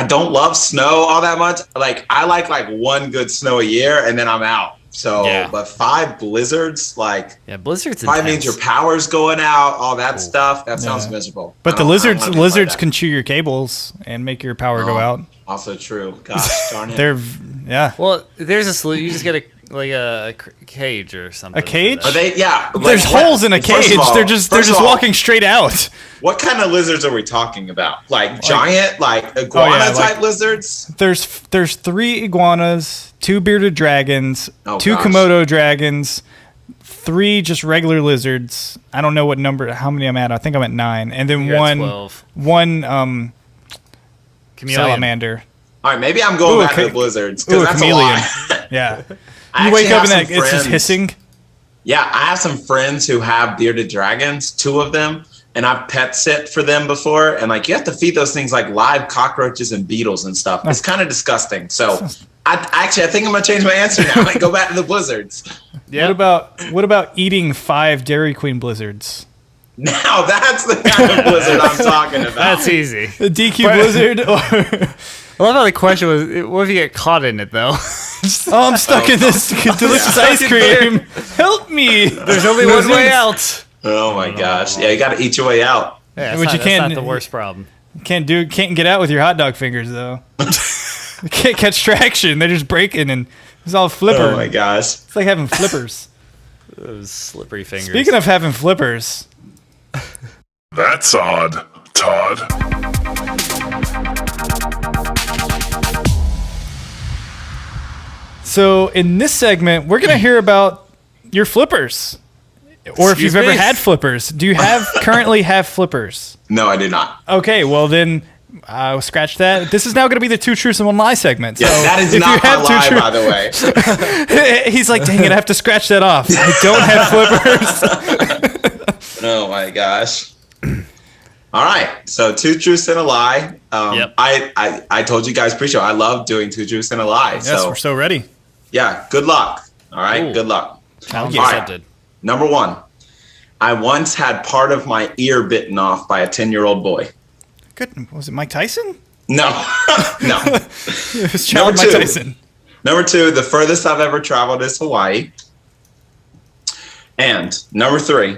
don't love snow all that much. Like I like one good snow a year and then I'm out. So, but 5 blizzards, like blizzards. 5 means your power's going out, all that stuff. That sounds miserable. But the lizards can chew your cables and make your power go out. Also true. Gosh darn it. They're Well, there's a solution. You just get a cage or something. A cage? Are they? Yeah. There's holes in a cage. They're just walking straight out. What kind of lizards are we talking about? Like giant, like iguana type lizards? There's 3 iguanas, 2 bearded dragons, 2 Komodo dragons, 3 just regular lizards. I don't know how many I'm at. I think I'm at 9, and then one salamander. All right, maybe I'm going back to the blizzards because that's chameleon. a lot. Yeah. You wake up and it's just hissing. Yeah, I have some friends who have bearded dragons, 2 of them, and I've pet sit for them before. And like you have to feed those things like live cockroaches and beetles and stuff. It's kind of disgusting. So I think I'm gonna change my answer now and go back to the blizzards. Yeah. What about eating 5 Dairy Queen blizzards? Now that's the kind of blizzard I'm talking about. That's easy. A DQ blizzard or. I love how the question was, what if you get caught in it, though? I'm stuck in this delicious ice cream. Help me. There's only one way out. Oh, my gosh. Yeah, you got to eat your way out. Yeah, that's not the worst problem. Can't get out with your hot dog fingers, though. You can't catch traction. They're just breaking, and it's all flipper. Oh, my gosh. It's like having flippers. Those slippery fingers. Speaking of having flippers. That's odd, Todd. So in this segment, we're going to hear about your flippers. Or if you've Excuse ever me? had flippers. Do you currently have flippers? No, I do not. Okay, well then, scratch that. This is now going to be the 2 truths and 1 lie segment. Yeah, So that is if not you my have two lie, truths- by the way. He's like, dang it, I have to scratch that off. I don't have flippers. Oh my gosh. All right, so 2 truths and a lie. Yep. I told you guys pre-show I love doing 2 truths and a lie. Yes, So we're so ready. yeah, good luck. All right, Ooh. good luck. Challenge All right. accepted. Number 1, I once had part of my ear bitten off by a 10-year-old boy. Good. Was it Mike Tyson? No, no. It was child Mike 2. Tyson. Number 2, the furthest I've ever traveled is Hawaii. And number 3,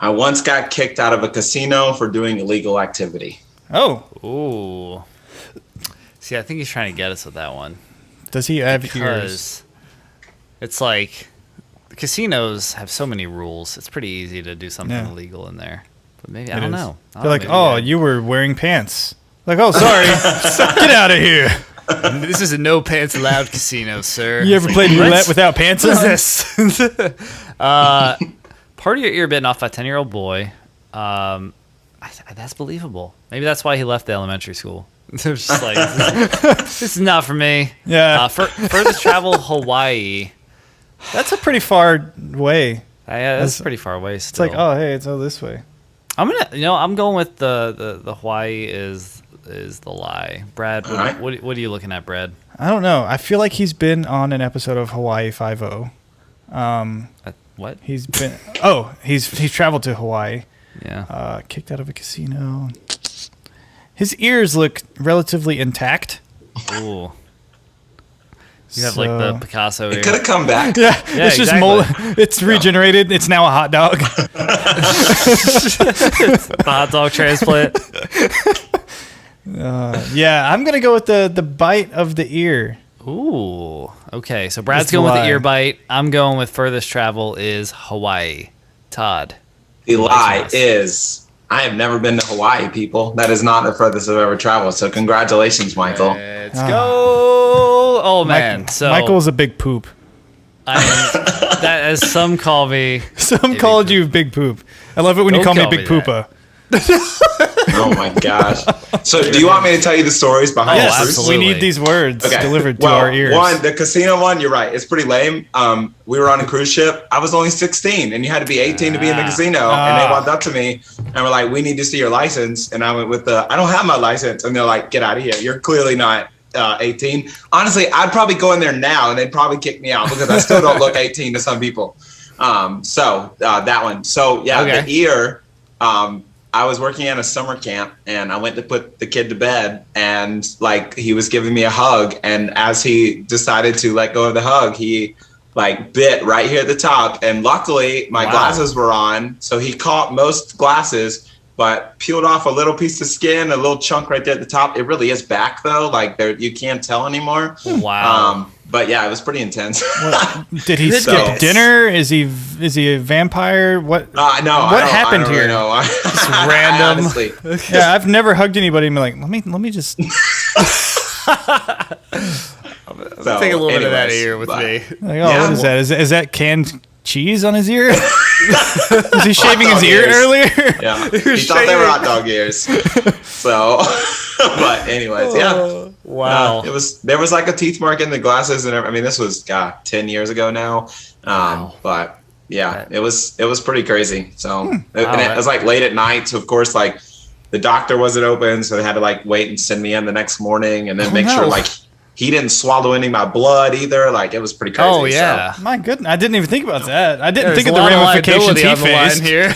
I once got kicked out of a casino for doing illegal activity. Oh, Ooh. See, I think he's trying to get us with that one. does he have ears? Because it's like casinos have so many rules. It's pretty easy to do something Yeah. illegal in there. But maybe I It don't is. know. They're like, maybe oh, I- you were wearing pants. Like, oh, sorry. Get out of here. This is a no pants allowed casino, sir. You ever played roulette without pants on? Part of your ear bitten off by a 10-year-old boy. That's believable. Maybe that's why he left the elementary school. They're just like, this is not for me. Yeah. Furthest travel, Hawaii. That's a pretty far way. That's pretty far away It's still. like, oh, hey, it's all this way. I'm going with the Hawaii is the lie. Brad, All right. what are you looking at, Brad? I don't know. I feel like he's been on an episode of Hawaii 5-0. What? He's been. Oh, he's traveled to Hawaii. Yeah. Kicked out of a casino. His ears look relatively intact. Ooh. You have like the Picasso ear. It could have come back. Yeah, it's just exactly. mold. It's regenerated. It's now a hot dog. The hot dog transplant. Yeah, I'm gonna go with the bite of the ear. Ooh. Okay, so Brad's It's the going with lie. the ear bite. I'm going with furthest travel is Hawaii. Todd. The lie Nice. is I have never been to Hawaii, people. That is not the furthest I've ever traveled. So congratulations, Michael. Let's go. Oh man. So Michael's a big poop. that as some call me. Some called you big poop. I love it when you Don't call me call big me poopa. Oh my gosh. So do you want me to tell you the stories behind Oh, the truths? absolutely. We need these words Okay. delivered to Well, our ears. One, the casino one, you're right. It's pretty lame. We were on a cruise ship. I was only 16, and you had to be 18 to be in the casino. And they walked up to me and were like, "We need to see your license." And I went with I don't have my license. And they're like, "Get out of here. You're clearly not 18." Honestly, I'd probably go in there now, and they'd probably kick me out because I still don't look 18 to some people. So that one. So yeah, Okay. the ear. I was working at a summer camp and I went to put the kid to bed and like he was giving me a hug, and as he decided to let go of the hug, he like bit right here at the top, and luckily my glasses were on, so he caught most glasses but peeled off a little piece of skin, a little chunk right there at the top. It really is back though, like there you can't tell anymore. Wow. But yeah, it was pretty intense. Did he skip So- dinner? Is he a vampire? What? No, What happened I don't here? Really know. Just random. Honestly. Yeah, I've never hugged anybody and be like, let me just. So, Take a little bit of that anyways, ear with but- me. Like, oh, Yeah, what is well- that? Is that canned cheese on his ear? Was he shaving his dog ear ears. earlier? Yeah, he thought they were hot dog ears. So, but anyways, yeah. Wow. There was like a teeth mark in the glasses, and I mean, this was 10 years ago now. But yeah, it was pretty crazy. So, and it was like late at night. So of course, like the doctor wasn't open, so they had to like wait and send me in the next morning, and then make sure like he didn't swallow any of my blood either. Like it was pretty crazy. Oh yeah. My goodness, I didn't even think about that. I didn't There's think of a the lot of ramifications liability he on the line faced. here.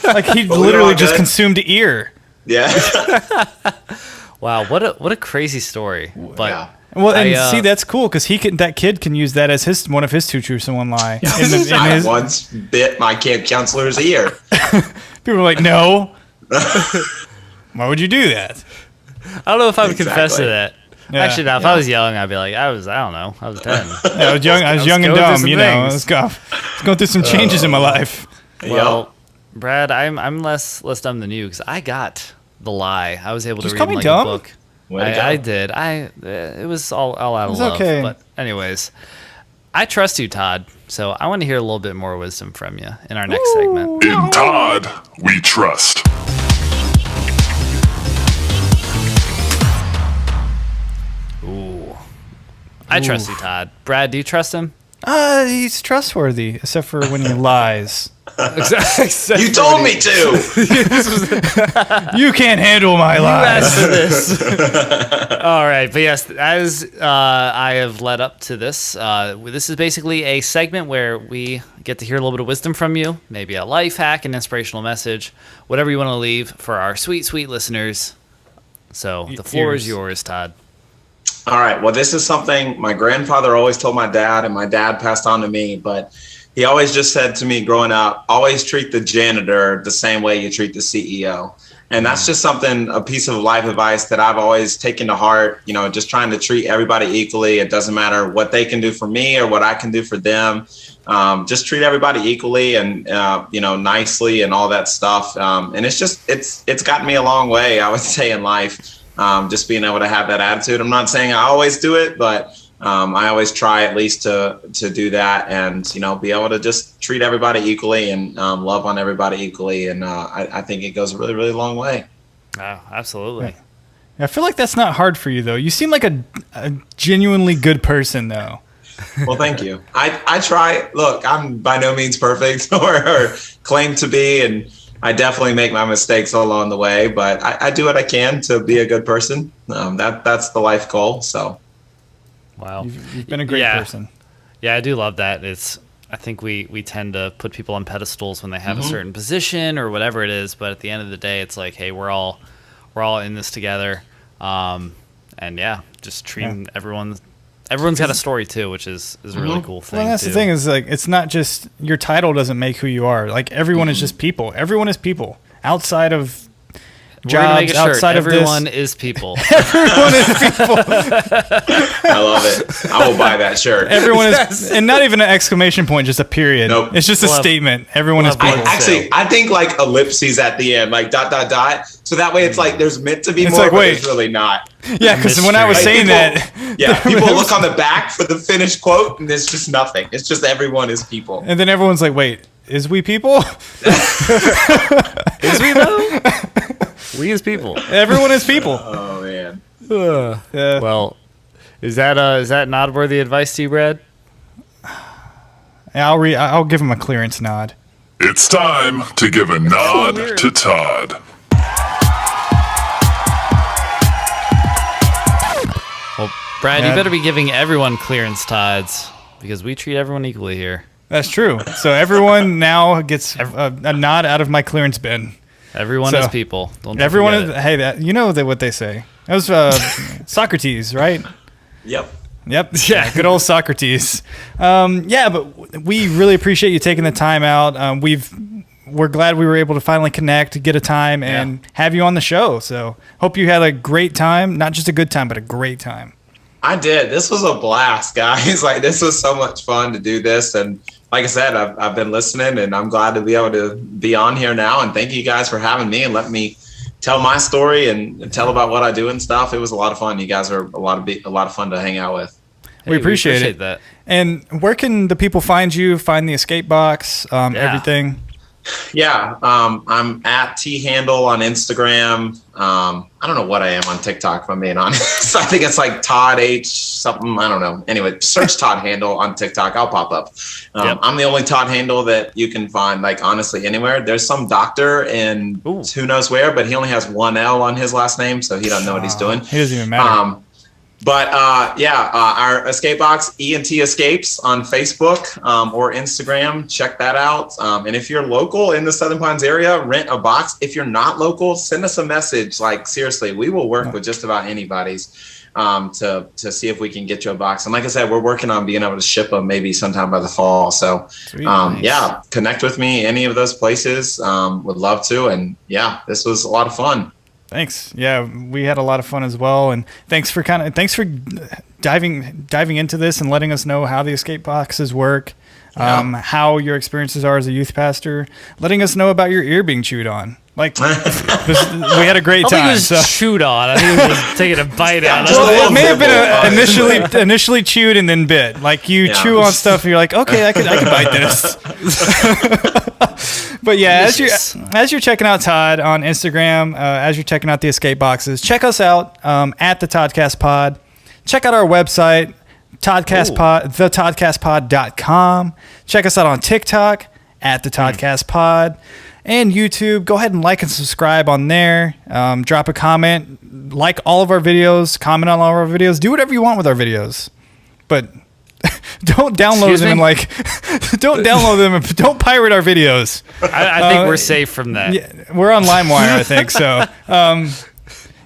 Yeah. Like he But we were literally all just good. consumed ear. Yeah. Wow, what a crazy story. But Yeah. Well, and I, see, that's cool because that kid can use that as one of his 2 truths and 1 lie. I once bit my camp counselor's ear. People are like, no. Why would you do that? I don't know if I would confess to Exactly. that. Yeah. Actually, no, if I was young, I'd be like, I don't know, I was 10. Yeah, I was young. I was young and going through dumb. some You know, things. I was going through some changes in my life. Well, Brad, I'm less dumb than you because I got the lie. I was able Just to call read me like dumb? a book. Way to go. I did. It was all out of It's love. okay. But anyways, I trust you, Todd. So I want to hear a little bit more wisdom from you in our next segment. In Todd, we trust. Ooh. I trust you, Todd. Brad, do you trust him? He's trustworthy, except for when he lies. You told me to. You can't handle my lies. Asked for this. All right, but yes, as I have led up to this, this is basically a segment where we get to hear a little bit of wisdom from you, maybe a life hack, an inspirational message, whatever you want to leave for our sweet, sweet listeners. So the floor is yours, Todd. All right. Well, this is something my grandfather always told my dad, and my dad passed on to me, but he always just said to me growing up, always treat the janitor the same way you treat the CEO. And that's just a piece of life advice that I've always taken to heart, just trying to treat everybody equally. It doesn't matter what they can do for me or what I can do for them. Just treat everybody equally and, nicely and all that stuff. And it's gotten me a long way, I would say, in life. Just being able to have that attitude. I'm not saying I always do it, but I always try at least to do that and, be able to just treat everybody equally and love on everybody equally. And I think it goes a really, really long way. Oh, absolutely. I feel like that's not hard for you, though. You seem like a genuinely good person, though. Well, thank you. I try. Look, I'm by no means perfect or claim to be, and I definitely make my mistakes along the way, but I do what I can to be a good person. That's the life goal. So, wow, you've been a great person. Yeah, I do love that. I think we tend to put people on pedestals when they have a certain position or whatever it is, but at the end of the day, it's like, hey, we're all in this together, and just treating everyone. Everyone's got a story too, which is a really cool thing. Well, that's the thing is, like, it's not just your title doesn't make who you are. Like, everyone is just people. Everyone is people outside of jobs. Outside of everyone is people. Everyone is people. I love it. I will buy that shirt. Everyone is, and not even an exclamation point, just a period. Nope. It's just a statement. Everyone is people. I think like ellipses at the end, like ... So that way it's like there's meant to be more, but there's really not. Yeah, because when I was saying that... Yeah, people look on the back for the finished quote, and there's just nothing. It's just everyone is people. And then everyone's like, wait, is we people? Is we though? We as people. Everyone is people. Oh, man. Well, is that nod-worthy advice to you, Brad? I'll give him a clearance nod. It's time to give a nod to Todd. Well, Brad, you better be giving everyone clearance Todds because we treat everyone equally here. That's true. So everyone now gets a nod out of my clearance bin. Everyone is people. Don't everyone is, hey, what they say. That was Socrates, right? Yep. Yeah, good old Socrates. But we really appreciate you taking the time out. We're glad we were able to finally connect, get a time, and have you on the show. So hope you had a great time. Not just a good time, but a great time. I did. This was a blast, guys. Like, this was so much fun to do this. And like I said, I've been listening, and I'm glad to be able to be on here now. And thank you guys for having me and letting me tell my story and tell about what I do and stuff. It was a lot of fun. You guys are a lot of fun to hang out with. We appreciate that. And where can the people find you? Find the escape box, everything. Yeah, I'm at Handell on Instagram. I don't know what I am on TikTok, if I'm being honest. I think it's like Todd H something. I don't know. Anyway, search Todd Handell on TikTok. I'll pop up. I'm the only Todd Handell that you can find, like, honestly, anywhere. There's some doctor in who knows where, but he only has one L on his last name, so he doesn't know what he's doing. He doesn't even matter. Our escape box, EntEscapes on Facebook or Instagram. Check that out. And if you're local in the Southern Pines area, rent a box. If you're not local, send us a message. Like, seriously, we will work with just about anybody's to see if we can get you a box. And like I said, we're working on being able to ship them maybe sometime by the fall. So, nice. Connect with me any of those places. Would love to. And this was a lot of fun. Thanks. Yeah, we had a lot of fun as well, and thanks for diving into this and letting us know how the escape boxes work. how your experiences are as a youth pastor, letting us know about your ear being chewed on. Like, we had a great time. I think it was chewed on. I think it was just taking a bite out of it. Well, it may have been initially chewed and then bit. Like, you chew on stuff and you're like, okay, I could bite this. But yeah, as you're checking out Todd on Instagram, as you're checking out the escape boxes, check us out at the Toddcast Pod. Check out our website, thetodcastpod.com. Check us out on TikTok at the Toddcast Pod. And YouTube, go ahead and like and subscribe on there. Drop a comment, like all of our videos, comment on all of our videos. Do whatever you want with our videos, but don't download them and don't download them and don't pirate our videos. I think we're safe from that. Yeah, we're on LimeWire, I think so.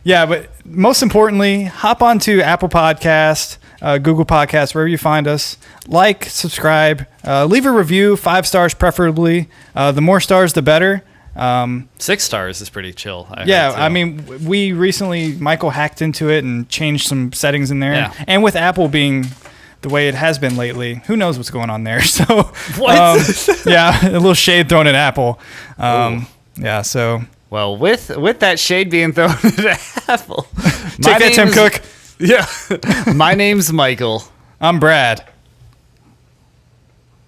Yeah, but most importantly, hop onto Apple Podcast, Google Podcasts, wherever you find us. Like, subscribe, leave a review, 5 stars preferably. The more stars, the better. 6 stars is pretty chill. I mean, we recently, Michael hacked into it and changed some settings in there. Yeah. And with Apple being the way it has been lately, who knows what's going on there. So, yeah, a little shade thrown at Apple. Yeah, so... Well, with that shade being thrown at Apple... Take that, Tim Cook. Yeah. My name's Michael. I'm Brad.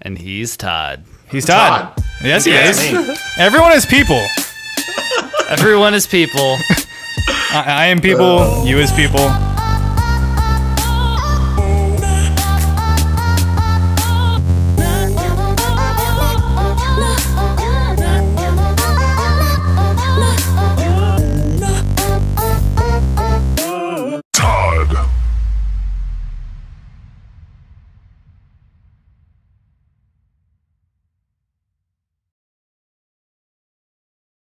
And he's Todd. He's Todd. Yes, he is. Everyone is people. Everyone is people. I am people. You is people.